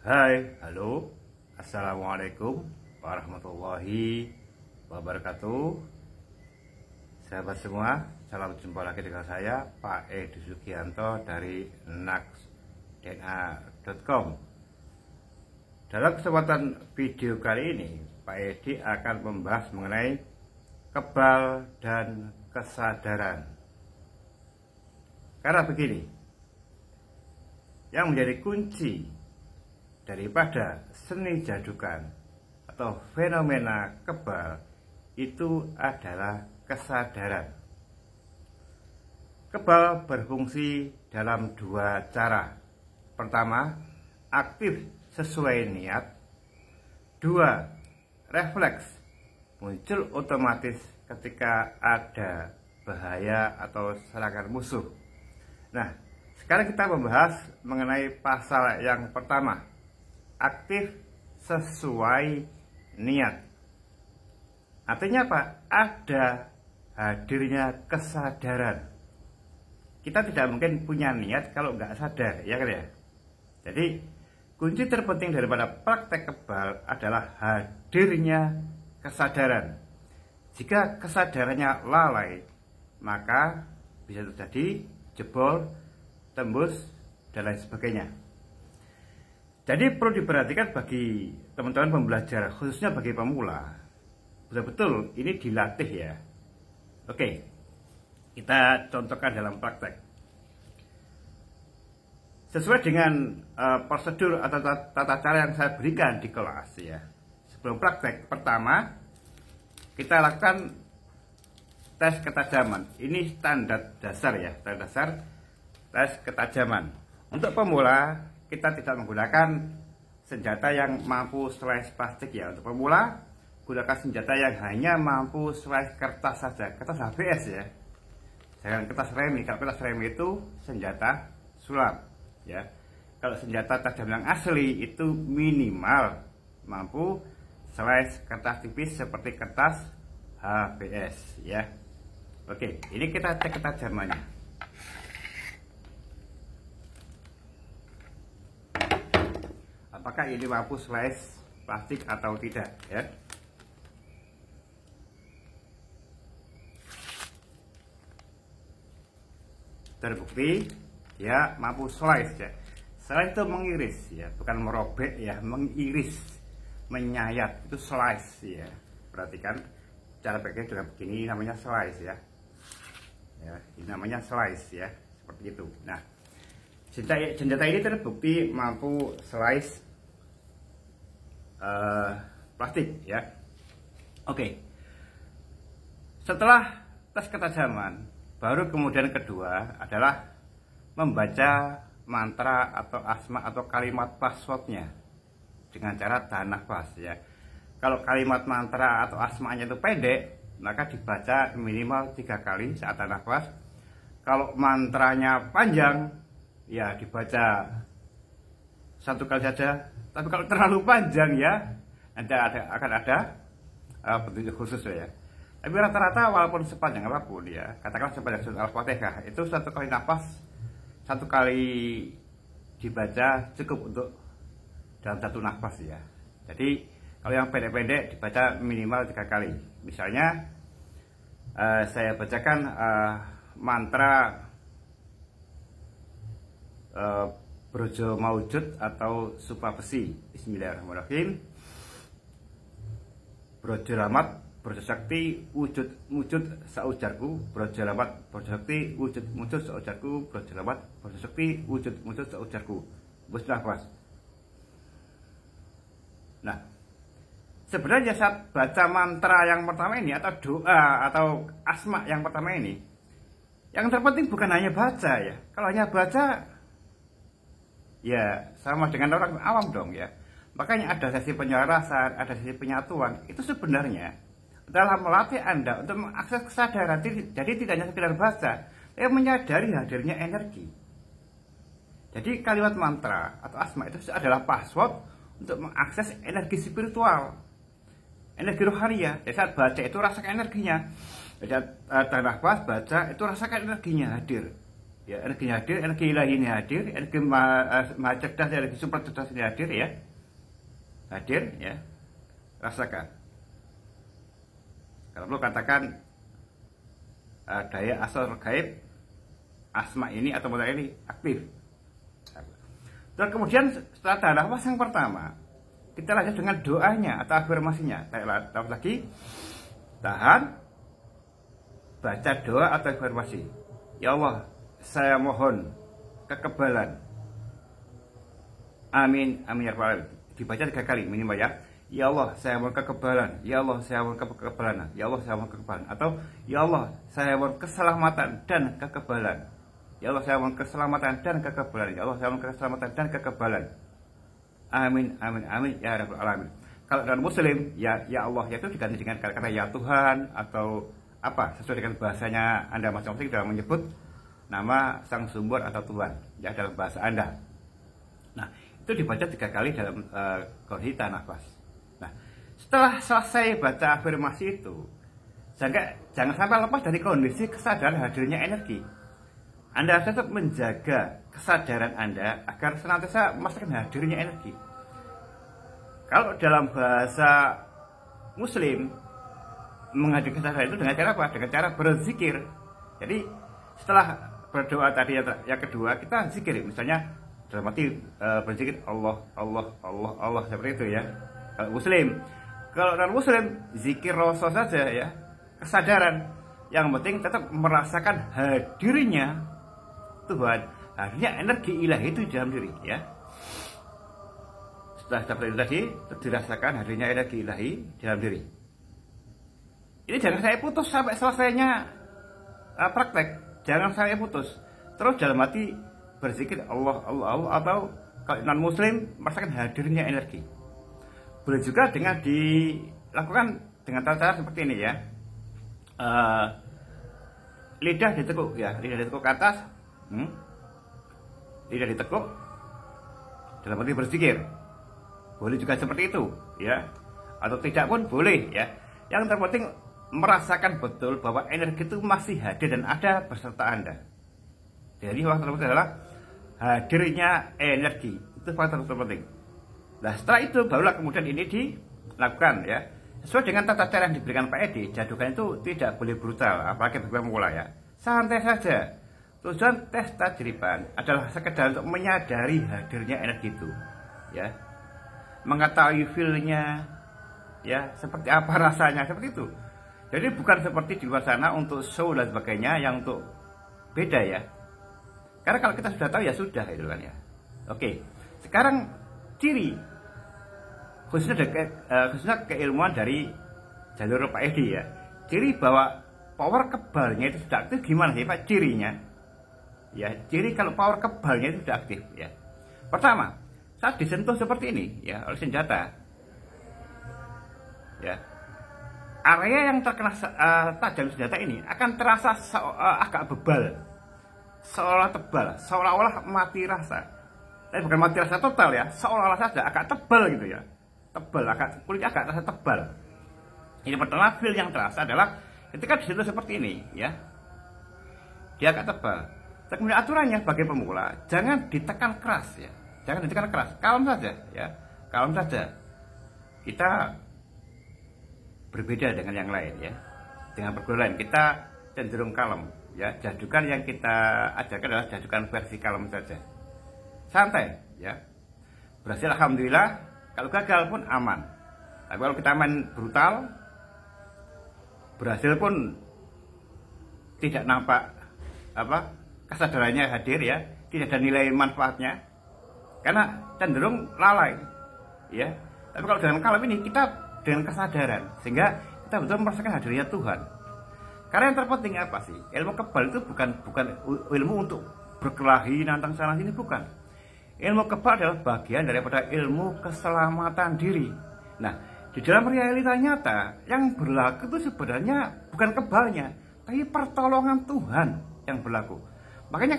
Hai, halo, assalamualaikum warahmatullahi wabarakatuh. Sahabat semua, salam jumpa lagi dengan saya Pak Edi Sugianto dari naksdna.com. Dalam kesempatan video kali ini, Pak Edi akan membahas mengenai kebal dan kesadaran. Karena begini, yang menjadi kunci daripada seni jadukan atau fenomena kebal itu adalah kesadaran. Kebal berfungsi dalam dua cara. Pertama, aktif sesuai niat. Dua, refleks, muncul otomatis ketika ada bahaya atau serangan musuh. Nah, sekarang kita membahas mengenai pasal yang pertama, aktif sesuai niat. Artinya apa? Ada hadirnya kesadaran. Kita tidak mungkin punya niat kalau nggak sadar, ya kan ya? Jadi kunci terpenting daripada praktek kebal adalah hadirnya kesadaran. Jika kesadarannya lalai, maka bisa terjadi jebol, tembus, dan lain sebagainya. Jadi perlu diperhatikan bagi teman-teman pembelajar, khususnya bagi pemula. Betul-betul ini dilatih ya. Oke, kita contohkan dalam praktek. Sesuai dengan prosedur atau tata cara yang saya berikan di kelas ya. Sebelum praktek, pertama kita lakukan tes ketajaman. Ini standar dasar ya, standar dasar tes ketajaman. Untuk pemula, kita tidak menggunakan senjata yang mampu slice plastik ya. Untuk pemula, gunakan senjata yang hanya mampu slice kertas saja, kertas HBS ya. Jangan kertas remi. Kalau kertas remi itu senjata sulap ya. Kalau senjata tajam yang asli itu minimal mampu slice kertas tipis seperti kertas HBS ya. Oke, ini kita cek ketajamannya. Apakah ini mampu slice plastik atau tidak ya. Terbukti dia mampu slice ya. Slice itu mengiris ya, bukan merobek ya, mengiris, menyayat, itu slice ya. Perhatikan cara pakainya juga begini, namanya slice ya. Ya, ini namanya slice ya, seperti itu. Nah, senjata ini terbukti mampu slice plastik ya. Oke. Setelah tes ketajaman, baru kemudian kedua adalah membaca mantra atau asma atau kalimat passwordnya dengan cara tahan nafas ya. Kalau kalimat mantra atau asmanya itu pendek, maka dibaca minimal 3 kali saat tahan nafas. Kalau mantranya panjang, ya dibaca 1 kali saja. Tapi kalau terlalu panjang ya, nanti akan ada petunjuk khusus ya. Tapi rata-rata walaupun sepanjang apapun ya, katakanlah sepanjang surat Al-Fatihah, itu 1 kali nafas, 1 kali dibaca cukup untuk dalam 1 nafas ya. Jadi kalau yang pendek-pendek dibaca minimal 3 kali. Misalnya saya bacakan mantra Brojo Maujud atau Supapesi. Bismillahirrahmanirrahim. Brojo Rahmat, Brojo Sakti, wujud saujarku. Brojo Rahmat, Brojo Sakti, wujud saujarku. Brojo Rahmat, Brojo Sakti, wujud saujarku. Bus nafas. Nah, sebenarnya saat baca mantra yang pertama ini atau doa atau asma yang pertama ini, yang terpenting bukan hanya baca ya. Kalau hanya baca, ya sama dengan orang awam dong ya. Makanya ada sesi penyelarasan, ada sesi penyatuan. Itu sebenarnya adalah melatih Anda untuk mengakses kesadaran. Jadi tidak hanya sekedar baca, tapi menyadari hadirnya energi. Jadi kalimat mantra atau asma itu adalah password untuk mengakses energi spiritual, energi rohania. Jadi saat baca itu rasakan energinya. Jadi tahan nafas, baca itu rasakan energinya hadir. Ya, energinya hadir, energi ilahi ini hadir, energi maha cerdas, energi super cerdas ini hadir ya. Hadir ya. Rasakan. Kalau perlu katakan daya asal gaib asma ini atau modal ini aktif. Dan kemudian setelah dana nafas yang pertama, kita lanjut dengan doanya atau afirmasinya. Tahu lagi, tahan, baca doa atau afirmasi. Ya Allah, saya mohon kekebalan. Amin, amin ya rabbal alamin. Dibaca 3 kali minimal ya. Ya Allah, saya mohon kekebalan. Ya Allah, saya mohon kekebalan. Ya Allah, saya mohon kekebalan. Atau ya Allah, saya mohon keselamatan dan kekebalan. Ya Allah, saya mohon keselamatan dan kekebalan. Ya Allah, saya mohon keselamatan dan kekebalan. Amin, amin, amin ya rabbal alamin. Kalau dalam Muslim, ya Allah itu diganti dengan kata-kata ya Tuhan atau apa sesuai dengan bahasanya Anda masing-masing dalam menyebut nama sang sumber atau Tuhan ya dalam bahasa Anda. Nah, itu dibaca 3 kali dalam kondisi nafas. Nah, setelah selesai baca afirmasi itu, jangan sampai lepas dari kondisi kesadaran hadirnya energi. Anda tetap menjaga kesadaran Anda agar senantiasa merasakan hadirnya energi. Kalau dalam bahasa Muslim, menghadirkan kesadaran itu dengan cara apa? Dengan cara berzikir. Jadi setelah berdoa tadi yang kedua, kita zikir. Misalnya dalam arti berzikir Allah, Allah, Allah, Allah seperti itu ya. Kalau Muslim, kalau non Muslim zikir rasa saja ya. Kesadaran. Yang penting tetap merasakan hadirnya Tuhan, hadirnya energi ilahi itu dalam diri ya. Setelah seperti itu tadi, dirasakan hadirnya energi ilahi dalam diri. Ini jangan saya putus sampai selesainya praktek. Jangan saya putus. Terus dalam hati berzikir Allah, Allah, Allah. Atau kalau non muslim merasakan hadirnya energi. Boleh juga dengan dilakukan dengan cara seperti ini ya. Lidah ditekuk ya. Lidah ditekuk ke atas. Lidah ditekuk dalam arti berzikir. Boleh juga seperti itu ya. Atau tidak pun boleh ya. Yang terpenting merasakan betul bahwa energi itu masih hadir dan ada beserta Anda. Jadi faktor terpenting adalah hadirnya energi. Itu faktor terpenting. Nah setelah itu barulah kemudian ini dilakukan ya. Sesuai dengan tata cara yang diberikan Pak Edi, jadukan itu tidak boleh brutal, apalagi bagi pemula ya. Santai saja. Tujuan tes tajriban adalah sekedar untuk menyadari hadirnya energi itu ya. Mengetahui feel-nya ya, seperti apa rasanya, seperti itu. Jadi bukan seperti di luar sana untuk show dan sebagainya yang untuk beda ya. Karena kalau kita sudah tahu ya sudah itu kan ya. Oke. Sekarang ciri khususnya keilmuan dari jalur Pak Edi ya. Ciri bahwa power kebalnya itu sudah aktif gimana sih Pak cirinya? Ya, ciri kalau power kebalnya itu sudah aktif ya. Pertama, saat disentuh seperti ini ya oleh senjata ya, area yang terkena tajam senjata ini akan terasa agak bebal, seolah tebal, seolah-olah mati rasa. Tapi bukan mati rasa total ya, seolah-olah saja agak tebal gitu ya, tebal, kulitnya agak terasa tebal. Ini pertama feel yang terasa adalah ketika disentuh seperti ini ya, dia agak tebal. Kemudian aturannya bagi pemula jangan ditekan keras ya, jangan ditekan keras, kalem saja ya, kalem saja. Kita berbeda dengan yang lain ya, dengan perguruan lain kita cenderung kalem ya. Jadukan yang kita ajarkan adalah jadukan versi kalem saja, santai ya. Berhasil alhamdulillah, kalau gagal pun aman. Tapi kalau kita main brutal, berhasil pun tidak nampak kesadarannya hadir ya, tidak ada nilai manfaatnya karena cenderung lalai ya. Tapi kalau dengan kalem ini kita dengan kesadaran sehingga kita betul merasakan hadirnya Tuhan. Karena yang terpenting apa sih? Ilmu kebal itu bukan ilmu untuk berkelahi nantang sana sini, bukan. Ilmu kebal adalah bagian daripada ilmu keselamatan diri. Nah, di dalam realita nyata yang berlaku itu sebenarnya bukan kebalnya, tapi pertolongan Tuhan yang berlaku. Makanya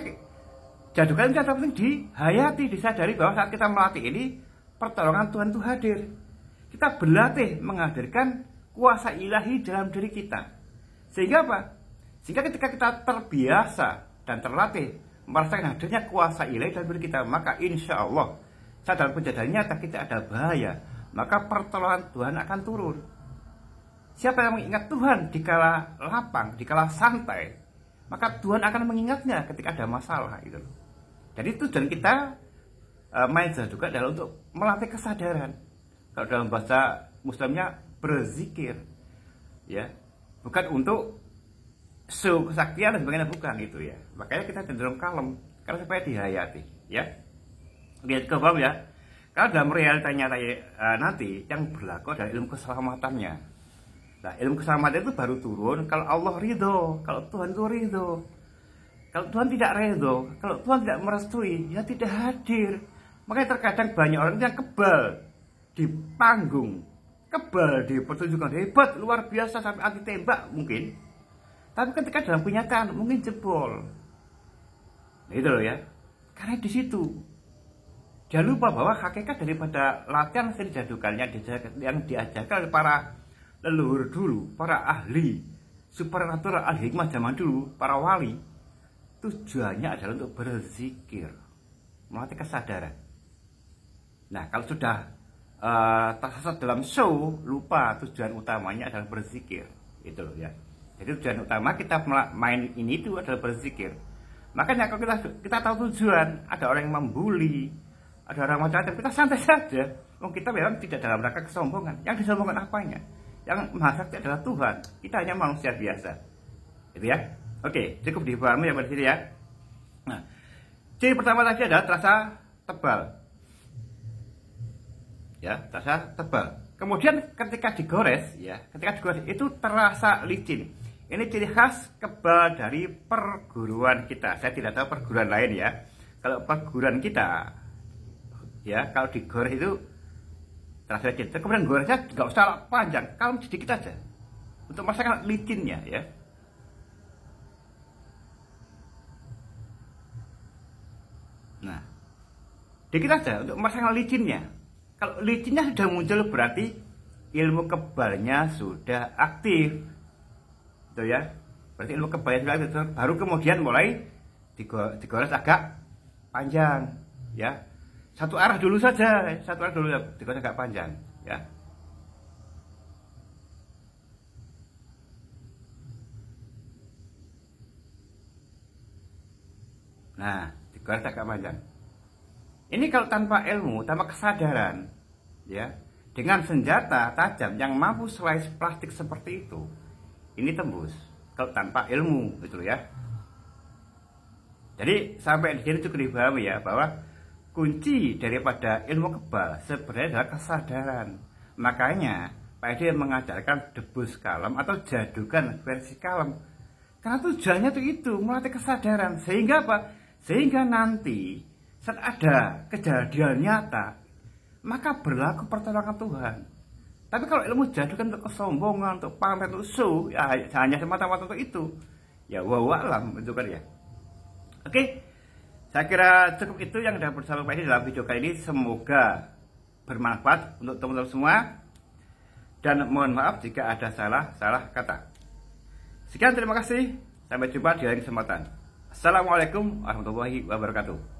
jadukan itu penting dihayati, disadari bahwa saat kita melatih ini pertolongan Tuhan itu hadir. Kita berlatih menghadirkan kuasa ilahi dalam diri kita. Sehingga apa? Sehingga ketika kita terbiasa dan terlatih merasakan hadirnya kuasa ilahi dalam diri kita, maka insya Allah dalam kejadian nyata kita ada bahaya, maka pertolongan Tuhan akan turun. Siapa yang mengingat Tuhan dikala lapang, dikala santai, maka Tuhan akan mengingatnya ketika ada masalah itu. Jadi tujuan kita maizah juga adalah untuk melatih kesadaran. Kalau dalam bahasa Muslimnya berzikir, ya, bukan untuk show kesaktian dan sebagainya, bukan itu ya. Makanya kita cenderung kalem karena supaya dihayati, ya. Lihat ke bawah ya. Kalau dalam realitanya nanti yang berlaku adalah ilmu keselamatannya. Nah, ilmu keselamatan itu baru turun kalau Allah ridho, kalau Tuhan itu ridho. Kalau Tuhan tidak ridho, kalau Tuhan tidak merestui, ya tidak hadir. Makanya terkadang banyak orang yang kebal di panggung, kebal di pertunjukan, hebat, luar biasa sampai anti tembak mungkin. Tapi ketika dalam kenyataan mungkin jebol. Nah, itu loh ya. Karena di situ jangan lupa bahwa hakikat daripada latihan seni jadukannya yang diajarkan oleh para leluhur dulu, para ahli supernatural, ahli hikmah zaman dulu, para wali, tujuannya adalah untuk berzikir, melatih kesadaran. Nah, kalau sudah tersesat dalam show, lupa tujuan utamanya adalah berzikir, itu ya. Jadi tujuan utama kita main ini itu adalah berzikir. Makanya kalau kita tahu tujuan, ada orang yang membuli, ada orang macam-macam, kita santai saja. Kita memang tidak dalam rangka kesombongan. Yang disombongkan apanya? Yang maha sakti adalah Tuhan. Kita hanya manusia biasa. Itu ya. Oke, cukup dipahami ya pada sini ya. Nah, ciri pertama tadi adalah terasa tebal. Ya, terasa tebal. Kemudian ketika digores, ya, itu terasa licin. Ini ciri khas kebal dari perguruan kita. Saya tidak tahu perguruan lain ya. Kalau perguruan kita, ya, kalau digores itu terasa licin. Kemudian goresnya nggak usah panjang, kalau sedikit aja untuk merasakan licinnya ya. Nah, dikit aja untuk merasakan licinnya. Kalau licinnya sudah muncul berarti ilmu kebalnya sudah aktif, gitu ya. Berarti ilmu kebalnya sudah aktif. Baru kemudian mulai digores agak panjang, ya. Satu arah dulu saja, digores agak panjang, ya. Nah, digores agak panjang. Ini kalau tanpa ilmu, tanpa kesadaran, ya, dengan senjata tajam yang mampu slice plastik seperti itu, ini tembus. Kalau tanpa ilmu, gitu ya. Jadi sampai di sini cukup dipahami ya bahwa kunci daripada ilmu kebal sebenarnya adalah kesadaran. Makanya Pak Edi mengajarkan debus kalem atau jadukan versi kalem. Karena tujuannya itu melatih kesadaran. Sehingga apa? Sehingga nanti saat ada kejadian nyata, maka berlaku pertolongan Tuhan. Tapi kalau ilmu jadukan untuk kesombongan, untuk pamer, untuk show, ya hanya semata-mata untuk itu. Ya wawalam itu kan ya. Oke. Saya kira cukup itu yang sudah bersama Pak Edi dalam video kali ini. Semoga bermanfaat untuk teman-teman semua. Dan mohon maaf jika ada salah kata. Sekian, terima kasih. Sampai jumpa di lain kesempatan. Assalamualaikum warahmatullahi wabarakatuh.